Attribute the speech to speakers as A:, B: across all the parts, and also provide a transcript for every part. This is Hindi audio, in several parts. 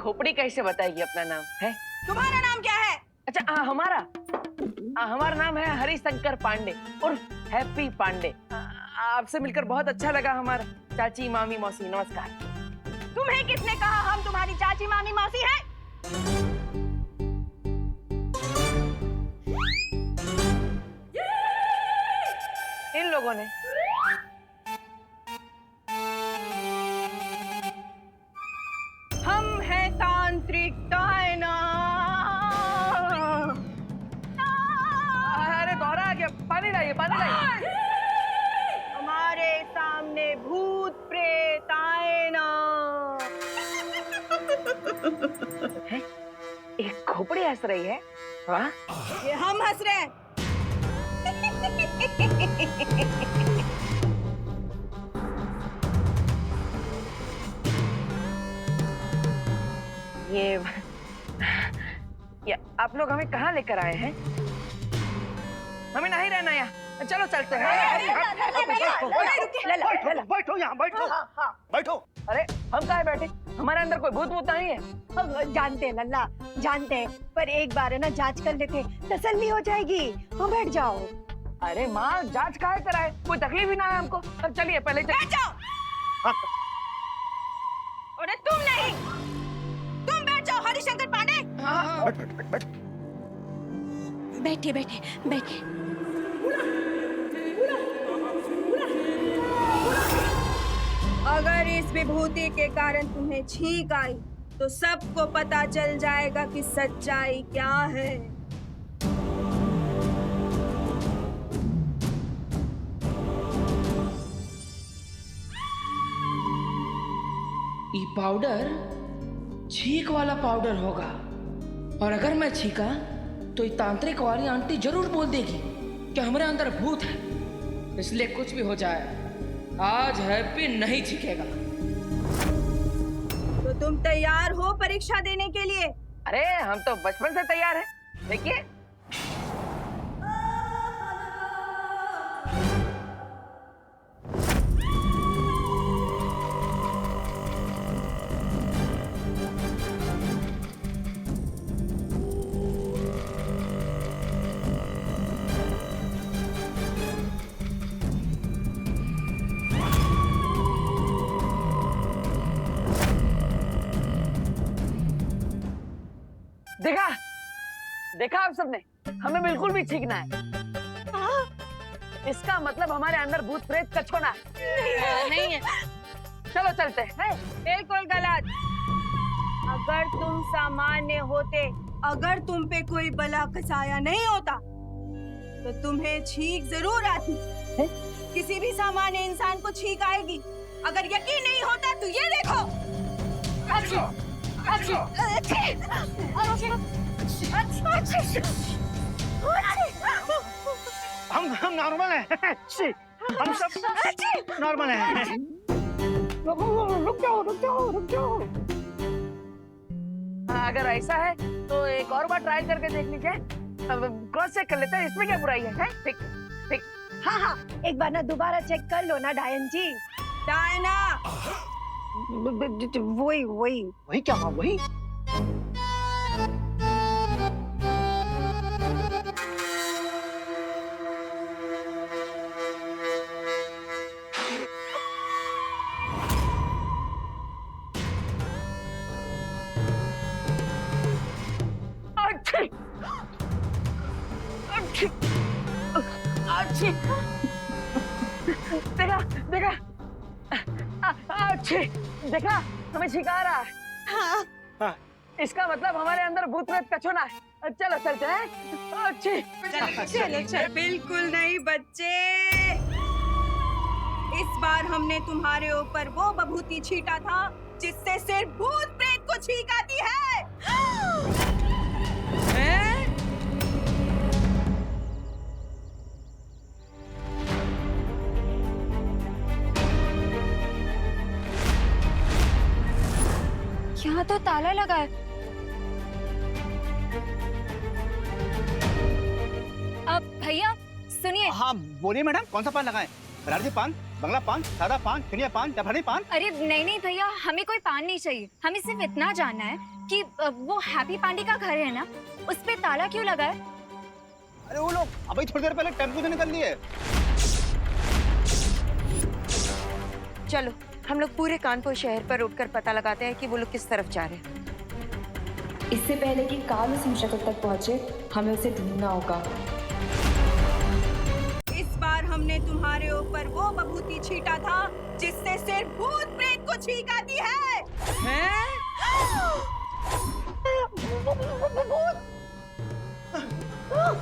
A: खोपड़ी कैसे बताएगी अपना नाम है?
B: तुम्हारा नाम क्या है?
A: अच्छा हमारा नाम है हरिशंकर पांडे और हैप्पी पांडे। आपसे मिलकर बहुत अच्छा लगा। हमारा चाची मामी मौसी नमस्कार।
B: तुम्हें किसने कहा हम तुम्हारी चाची मामी मौसी हैं?
A: इन लोगों ने।
B: हम हैं तांत्रिक डायना।
A: अरे दोहरा आ गया। पानी लाइए पानी लाइए।
B: हमारे सामने भूत प्रेत आए ना।
A: है? एक खोपड़ी हंस रही है। वाह।
B: ये हम हंस रहे हैं।
A: ये आप लोग हमें कहाँ लेकर आए हैं? हमें नहीं रहना यहाँ। चलो चलते हैं।
C: बैठो यहाँ बैठो बैठो।
A: अरे हम कहाँ बैठे? हमारे अंदर कोई भूत वूत नहीं है।
D: जानते हैं लल्ला, जानते हैं, पर एक बार है ना जांच कर लेते, तसल्ली हो जाएगी। हाँ बैठ जाओ।
A: अरे माँ जांच काहे कराए? कोई तकलीफ ही ना है हमको। अब चलिए पहले
B: बैठ जाओ। अरे तुम नहीं, तुम बैठ जाओ हरिशंकर पांडे।
C: बैठ बैठ बैठ बैठ।
D: बैठे बैठे बैठे।
B: अगर इस विभूति के कारण तुम्हें छींक आई तो सबको पता चल जाएगा कि सच्चाई क्या है।
E: ये पाउडर छींक वाला पाउडर होगा, और अगर मैं छींका तो ये तांत्रिक वाली आंटी जरूर बोल देगी कि हमारे अंदर भूत है। इसलिए कुछ भी हो जाए आज हैप्पी नहीं छींकेगा।
B: तो तुम तैयार हो परीक्षा देने के लिए?
A: अरे हम तो बचपन से तैयार हैं। देखिए देखा देखा आप सबने, हमें बिल्कुल भी छींकना है। इसका मतलब हमारे अंदर भूत प्रेत का छोना नहीं है। चलो चलते हैं।
B: बिल्कुल गलत। अगर तुम सामान्य होते, अगर तुम पे कोई बला कसाया नहीं होता तो तुम्हें छींक जरूर आती। किसी भी सामान्य इंसान को छींक आएगी। अगर यकीन नहीं होता तो ये देखो।
C: हम नॉर्मल हैं। हम सब नॉर्मल हैं। रुक जाओ।
A: अगर ऐसा है तो एक और बार ट्राई करके देख लीजिए। अब क्रॉस चेक कर लेते हैं, इसमें क्या बुराई है? ठीक ठीक।
D: हाँ हाँ, एक बार ना दोबारा चेक कर लो ना डायन जी।
B: डायना,
C: वही क्या हुआ? वही
A: देखा देखा अच्छी देखा, हमें छिका रहा है।
C: हाँ।
A: इसका मतलब हमारे अंदर भूत प्रेत का छोना है। चलो चलते हैं। अच्छी
B: चलो। बिल्कुल नहीं बच्चे, इस बार हमने तुम्हारे ऊपर वो बभूति छीटा था जिससे सिर्फ भूत प्रेत को छींक आती है।
D: यहाँ तो ताला लगा है। अब भैया सुनिए।
C: हाँ बोलिए मैडम, कौन सा पान लगाएं? बनारसी पान, बंगला पान, सादा पान, चिनिया पान, टफनी पान।
F: अरे नहीं भैया, हमें कोई पान नहीं चाहिए। हमें सिर्फ इतना जानना है कि वो हैप्पी पांडे का घर है ना, उस पे ताला क्यों लगा है?
C: अरे वो लोग अभी थोड़ी देर पहले टेम्पो से निकल लिए।
D: चलो हम लोग पूरे कानपुर शहर पर उठकर पता लगाते हैं कि वो लोग किस तरफ जा रहे हैं।
G: इससे पहले कि काल उस मुशक्कत तक पहुंचे, हमें उसे ढूंढना होगा।
B: इस बार हमने तुम्हारे ऊपर वो बभूति छीटा था जिससे सिर्फ भूत प्रेत को छींक आती है।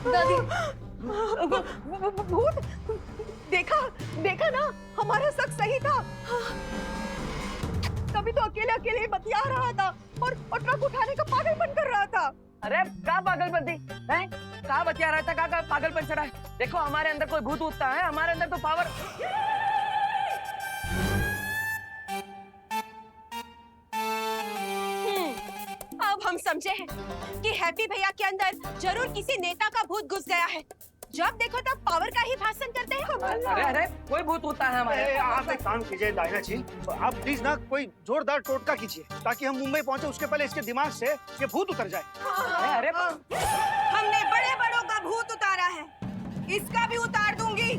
D: दादी भूत, देखा ना, हमारा शक सही था। तभी तो अकेले अकेले बतिया रहा था और ट्रक उठाने का पागलपन कर रहा था।
A: अरे का पागलपंती है, का बतिया रहा था, का पागलपन चढ़ा है। देखो हमारे अंदर कोई भूत उठता है, हमारे अंदर तो पावर।
B: अब हम समझे हैं कि हैप्पी भैया के अंदर जरूर किसी नेता का भूत घुस गया है। जब देखो तब पावर का ही भाषण करते हैं।
A: अरे कोई भूत उठता है हमारे।
C: आप एक काम कीजिए डायना जी, आप प्लीज ना कोई जोरदार टोटका कीजिए ताकि हम मुंबई पहुंचे उसके पहले इसके दिमाग से ये भूत उतर जाए।
A: अरे
B: हमने बड़े बड़ों का भूत उतारा है, इसका भी उतार दूंगी।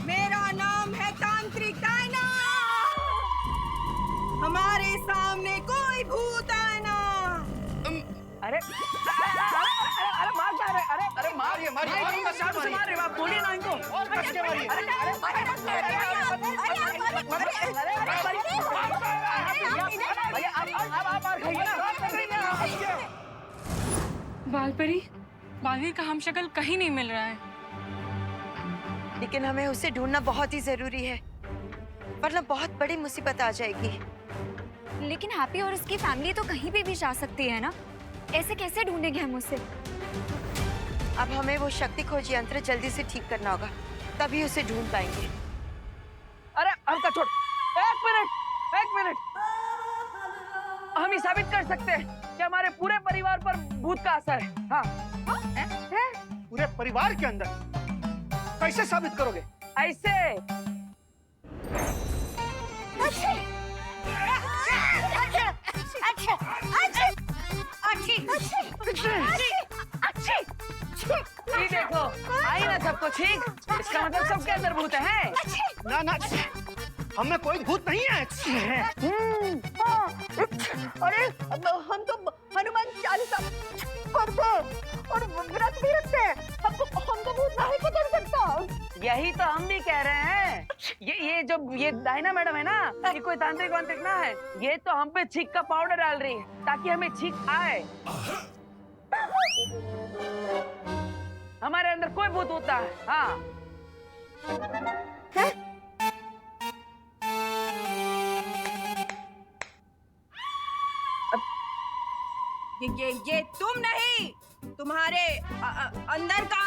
B: मेरा नाम है तांत्रिक डायना। हमारे सामने कोई भूत आए ना।
A: अरे अरे मार जा रहे, अरे
C: मारिए,
A: मार रहे, आप बोलिए ना इनको।
C: और कस के मारिए।
A: भैया आप मार खाइए ना।
H: बालपरी, बालवीर का हमशक्ल कहीं नहीं मिल रहा है।
D: लेकिन हमें उसे ढूंढना बहुत ही जरूरी है, वरना बहुत बड़ी मुसीबत आ जाएगी।
F: लेकिन हैप्पी और उसकी फैमिली तो कहीं भी जा सकती है ना, ऐसे कैसे ढूंढेंगे हम उसे?
D: अब हमें वो शक्ति खोज यंत्र जल्दी से ठीक करना होगा, तभी उसे ढूंढ पाएंगे।
A: अरे हमका छोड़, एक मिनट। हम ये साबित कर सकते हैं कि हमारे पूरे परिवार पर भूत का असर है। हाँ।
C: पूरे परिवार के अंदर कैसे साबित करोगे?
A: ऐसे ये देखो, आई ना सबको छींक, इसका मतलब सबके अंदर भूत है।
C: ना हमें कोई भूत नहीं है।
D: अरे हम तो हनुमान चालीसा पढ़ते और व्रत भी रखते हैं, हमको भूत नहीं पकड़ सकता।
A: यही तो हम भी कह रहे हैं। ये डायना मैडम है ना, ये कोई तांत्रिक वांत्रिक ना है। ये तो हम पे छींक का पाउडर डाल रही है ताकि हमें छींक आए। हमारे अंदर कोई भूत होता है। हाँ।
B: ये तुम नहीं, तुम्हारे अंदर का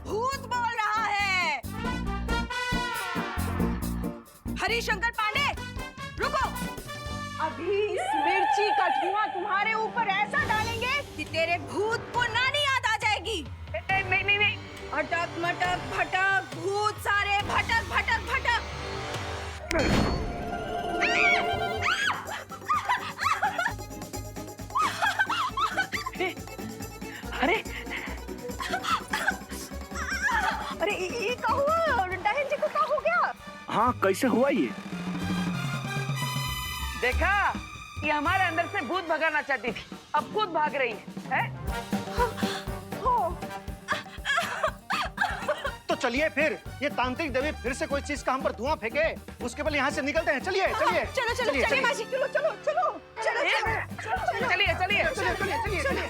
B: भूत बोल रहा है। हरिशंकर पांडे, रुको। अभी इस मिर्ची का धुआं तुम्हारे ऊपर ऐसा डालेंगे कि तेरे भूत को नानी याद आ जाएगी।
A: नहीं।
B: अटक मटक भटक, भूत सारे भटक भटक भटक।
D: अरे ये क्या हुआ? डायन जी को क्या हो गया?
C: हाँ, कैसे हुआ ये?
A: देखा, ये हमारे अंदर से भूत भगाना चाहती थी, अब खुद भाग रही है?
C: तो चलिए फिर, ये तांत्रिक देवी फिर से कोई चीज का हम पर धुआं फेंके, उसके बाद यहाँ से निकलते हैं। चलिए
B: चलो मासी,
A: चलिए।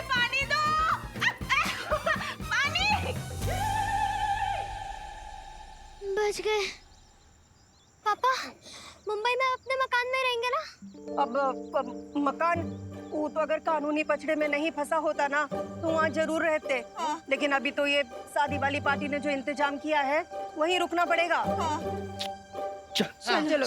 B: पानी दो। पानी।
I: बच गए। पापा, मुंबई में अपने मकान में रहेंगे ना?
D: अब मकान, वो तो अगर कानूनी पचड़े में नहीं फंसा होता ना तो वहाँ जरूर रहते। लेकिन अभी तो ये शादी वाली पार्टी ने जो इंतजाम किया है वहीं रुकना पड़ेगा।
H: चलो।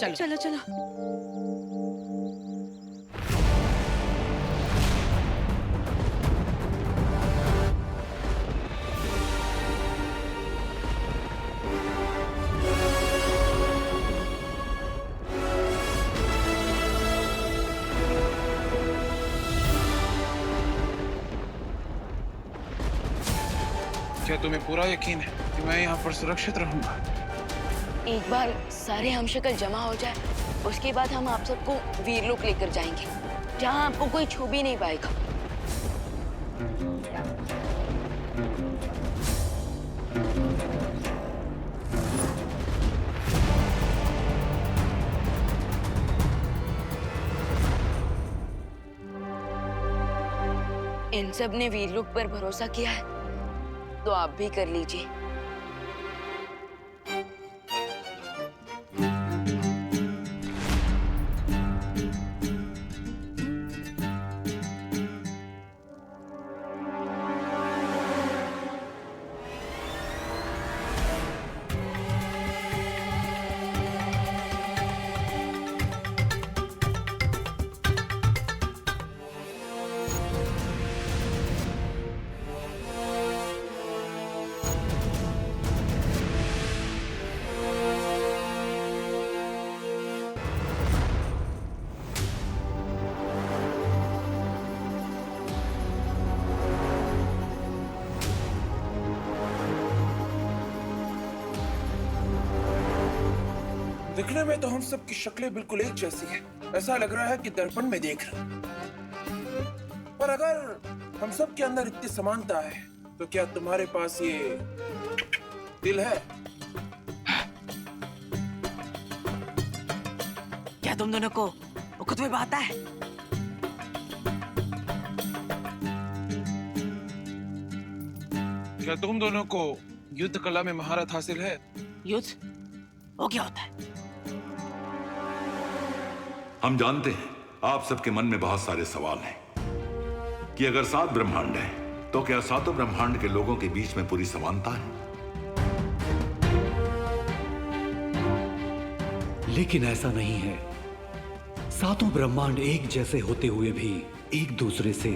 J: क्या तुम्हें पूरा यकीन है कि मैं यहाँ पर सुरक्षित रहूंगा?
K: एक बार सारे हमशक्ल जमा हो जाए, उसके बाद हम आप सबको वीरलोक लेकर जाएंगे, जहाँ आपको कोई छू भी नहीं पाएगा। इन सब ने वीरलोक पर भरोसा किया है, तो आप भी कर लीजिए।
J: दिखने में तो हम सब की शक्लें बिल्कुल एक जैसी हैं। ऐसा लग रहा है कि दर्पण में देख रहे हैं। पर अगर हम सब के अंदर इतनी समानता है, तो क्या तुम्हारे पास ये दिल है?
A: क्या तुम दोनों को खुद में आता है?
J: क्या तुम दोनों को युद्ध कला में महारत हासिल है?
A: युद्ध वो क्या होता है?
L: हम जानते हैं आप सबके मन में बहुत सारे सवाल हैं कि अगर 7 ब्रह्मांड हैं, तो क्या 7 ब्रह्मांड के लोगों के बीच में पूरी समानता है?
M: लेकिन ऐसा नहीं है। 7 ब्रह्मांड एक जैसे होते हुए भी एक दूसरे से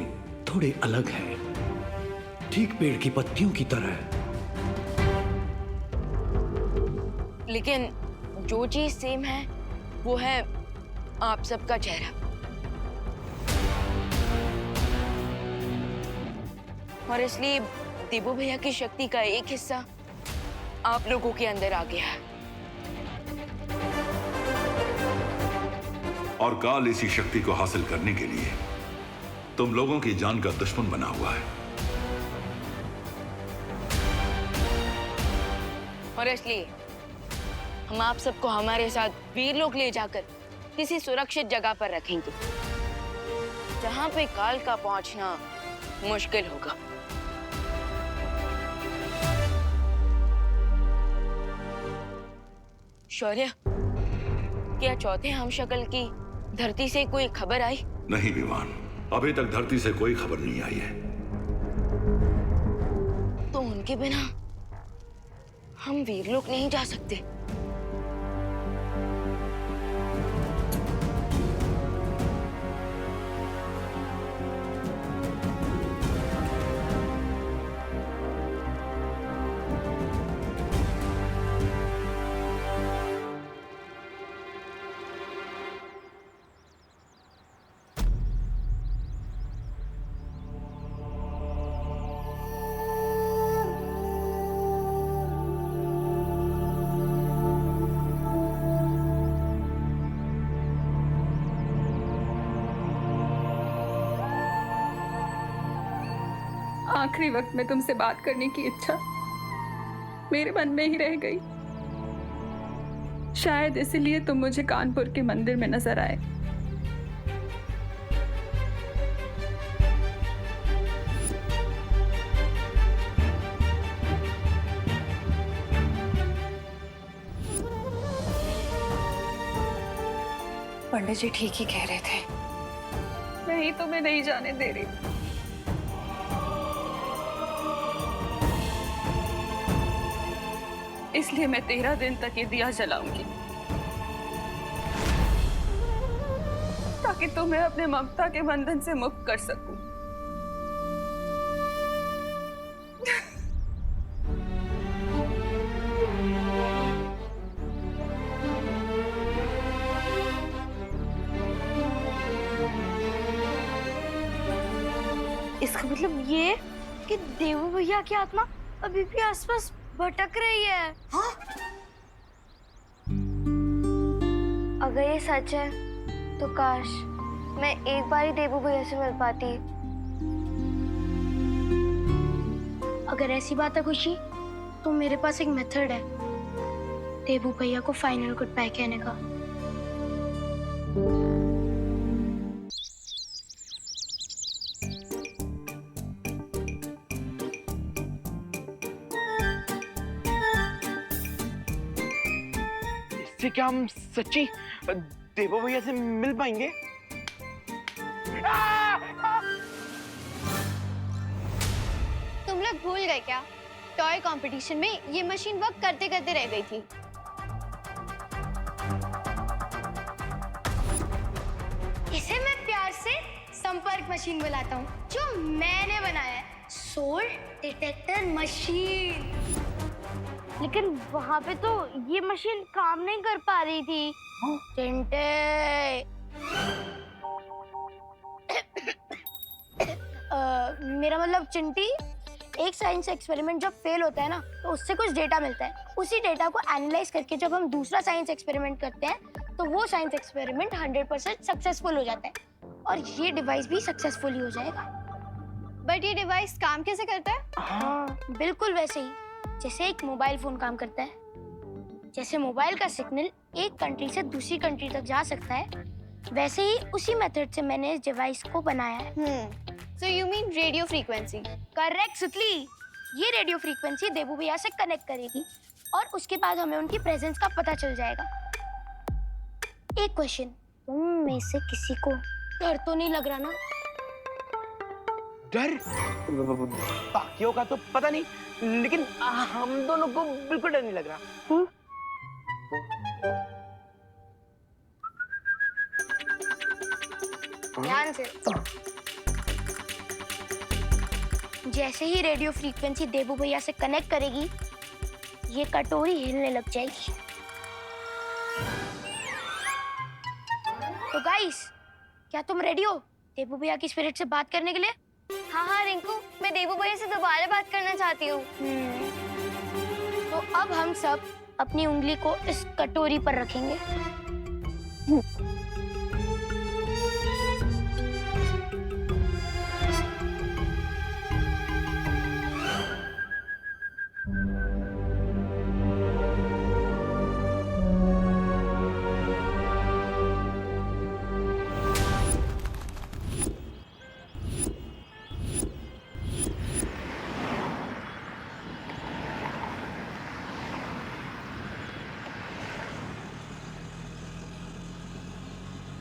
M: थोड़े अलग हैं, ठीक पेड़ की पत्तियों की तरह।
K: लेकिन जो चीज सेम है वो है आप सबका चेहरा। और इसलिए देबू भैया की शक्ति का एक हिस्सा आप लोगों के अंदर आ गया है।
L: और काल इसी शक्ति को हासिल करने के लिए तुम लोगों की जान का दुश्मन बना हुआ है।
K: और इसलिए हम आप सबको हमारे साथ वीरलोक ले जाकर किसी सुरक्षित जगह पर रखेंगे, जहां पे काल का पहुंचना मुश्किल होगा। शौर्य, क्या चौथे हमशक्ल की धरती से कोई खबर आई?
L: नहीं विवान, अभी तक धरती से कोई खबर नहीं आई है।
K: तो उनके बिना हम वीरलोक नहीं जा सकते।
H: आखिरी वक्त में तुमसे बात करने की इच्छा मेरे मन में ही रह गई। शायद इसलिए तुम मुझे कानपुर के मंदिर में नजर आए।
F: पंडित जी ठीक ही कह रहे थे।
H: मैं ही तुम्हें नहीं जाने दे रही। इसलिए मैं 13 दिन तक ये दिया जलाऊंगी, ताकि तुम्हें अपने ममता के बंधन से मुक्त कर सकूं।
I: इसका मतलब ये कि देवू भैया की आत्मा अभी भी आसपास भटक रही है।
C: हाँ?
I: अगर ये सच है तो काश मैं एक बार ही देबू भैया से मिल पाती। अगर ऐसी बात है खुशी, तो मेरे पास एक मेथड है देबू भैया को फाइनल गुड बाय कहने का।
A: इससे क्या हम सच्ची देवो भैया से मिल पाएंगे?
I: तुम लोग भूल गए क्या? टॉय कंपटीशन में ये मशीन वर्क करते करते रह गई थी। इसे मैं प्यार से संपर्क मशीन बुलाता हूँ, जो मैंने बनाया है, सोल डिटेक्टर मशीन। लेकिन वहाँ पे तो ये मशीन काम नहीं कर पा रही थी। चिंटे मेरा मतलब चिंटी, एक साइंस एक्सपेरिमेंट जब फेल होता है ना, तो उससे कुछ डेटा मिलता है। उसी डेटा को एनालाइज करके जब हम दूसरा साइंस एक्सपेरिमेंट करते हैं, तो वो साइंस एक्सपेरिमेंट 100% सक्सेसफुल हो जाता है और ये डिवाइस भी सक्सेसफुल हो जाएगा। बट ये डिवाइस काम कैसे करता है? हाँ, बिल्कुल वैसे ही जैसे एक मोबाइल फोन काम करता है। जैसे मोबाइल का सिग्नल एक कंट्री से दूसरी कंट्री तक जा सकता है, वैसे ही उसी मेथड से मैंने इस डिवाइस को बनाया है। So you mean radio frequency? Correct सुतली। ये रेडियो फ्रीक्वेंसी देबू भैया से कनेक्ट करेगी और उसके बाद हमें उनकी प्रेजेंस का पता चल जाएगा। एक क्वेश्चन, तुम में से किसी को डर तो नहीं लग रहा ना?
A: डर? बाकियों का तो पता नहीं, लेकिन हम दोनों को बिल्कुल डर नहीं लग रहा।
I: ध्यान से। जैसे ही रेडियो फ्रीक्वेंसी देबू भैया से कनेक्ट करेगी, ये कटोरी हिलने लग जाएगी। तो गाइस, क्या तुम रेडी हो देबू भैया की स्पिरिट से बात करने के लिए? हाँ हाँ रिंकू, मैं देबू भैया से दोबारा बात करना चाहती हूँ। तो अब हम सब अपनी उंगली को इस कटोरी पर रखेंगे।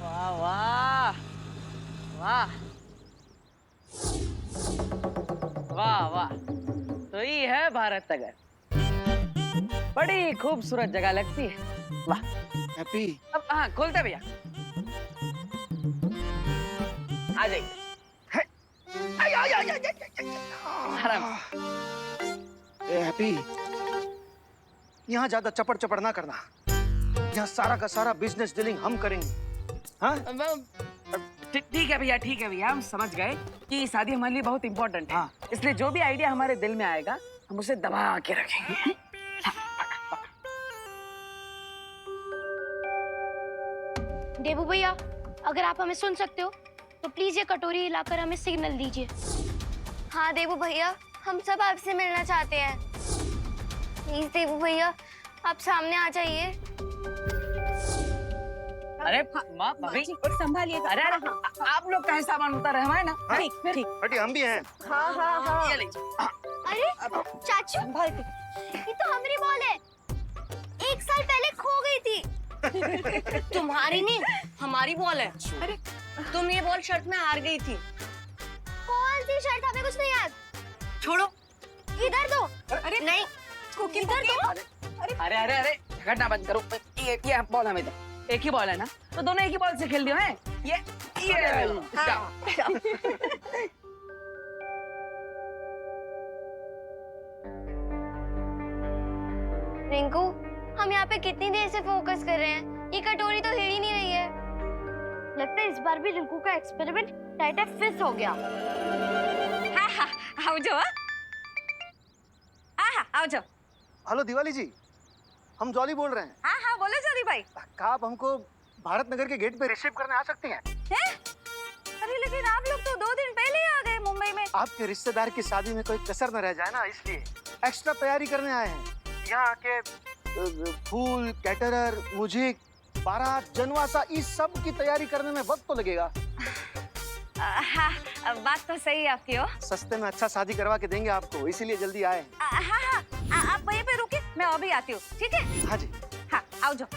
A: वाह वाह वाह वाह, तो ये है भारत नगर। बड़ी खूबसूरत जगह लगती है। वाह
C: हैप्पी।
A: अब हाँ खोलते भैया, आ जाइए। आराम।
C: ए हैप्पी, यहाँ ज्यादा चपड़ चपड़ ना करना। यहाँ सारा का सारा बिजनेस डीलिंग हम करेंगे। हाँ?
A: ठीक है भैया, ठीक है भैया, हम समझ गए कि शादी हमारे लिए बहुत इम्पोर्टेंट है। इसलिए जो भी आइडिया हमारे दिल में आएगा, हम उसे दबा के रखेंगे।
I: देबू भैया, अगर आप हमें सुन सकते हो तो प्लीज ये कटोरी हिलाकर हमें सिग्नल दीजिए। हाँ देबू भैया, हम सब आपसे मिलना चाहते हैं। प्लीज देबू भैया, आप सामने आ जाइए।
A: अरे माँ भाभी
B: संभालिएगा।
A: अरे आप लोग का सामान उतार है ना?
C: ठीक ठीक। हटी, हम भी हैं।
B: हाँ हाँ हाँ।
A: ये लीजिए।
I: अरे चाचू, ये तो हमारी बॉल है। 1 साल पहले खो गई थी।
D: तुम्हारी नहीं, हमारी बॉल है।
B: अरे
D: तुम ये बॉल शर्ट में हार गई थी।
I: कौन सी शर्ट? हमें कुछ नहीं याद।
D: छोड़ो।
I: इधर दो।
D: अरे नहीं,
I: इधर दो।
A: अरे अरे अरे झगड़ना बंद करो। ये बॉल हमें दे। एक ही बॉल है ना, तो दोनों एक ही बॉल से खेल दियो हैं। ये
I: रिंकू, हम यहाँ पे कितनी देर से फोकस कर रहे हैं, ये कटोरी तो हिल ही नहीं रही है। लगता है इस बार भी रिंकू का एक्सपेरिमेंट टाइट फिक्स हो गया।
H: हाँ हाँ, आओ जो।
B: आओ जाओ।
C: हेलो दिवाली जी, हम जॉली बोल रहे हैं।
B: हाँ हाँ बोले जॉली भाई।
C: क्या आप हमको भारत नगर के गेट पे रिसीव करने आ सकती हैं?
B: हैं? अरे लेकिन आप लोग तो 2 दिन पहले ही आ गए मुंबई में।
C: आपके रिश्तेदार की शादी में कोई कसर न रह जाए ना, इसलिए एक्स्ट्रा तैयारी करने आए हैं। यहाँ आके फूल, कैटरर, मुझे बारात, जनवासा, इस सब की तैयारी करने में वक्त तो लगेगा।
B: हाँ बात तो सही है आपकी। हो
C: सस्ते में अच्छा शादी करवा के देंगे आपको, इसीलिए जल्दी आए हैं।
B: हाँ हाँ आप वहीं पे रुके, मैं अभी आती हूँ, ठीक है?
C: हाँ जी।
B: हाँ आओ जाओ।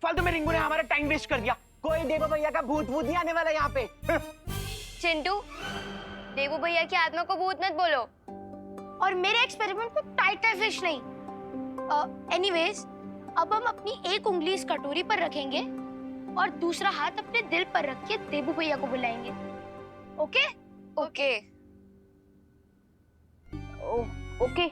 A: फालतू में रिंकू ने हमारा टाइम वेस्ट कर दिया। कोई देवो भैया का भूत भूत नहीं आने वाला यहाँ पे।
I: चिंटू, देवू भैया की आत्मा को भूत मत बोलो, और मेरे एक्सपेरिमेंट को टाइटर फिश नहीं। एनीवेज, अब हम अपनी एक उंगली इस कटोरी पर रखेंगे और दूसरा हाथ अपने दिल पर रख के देवू भैया को बुलाएंगे। ओके?
K: ओके।
I: ओके।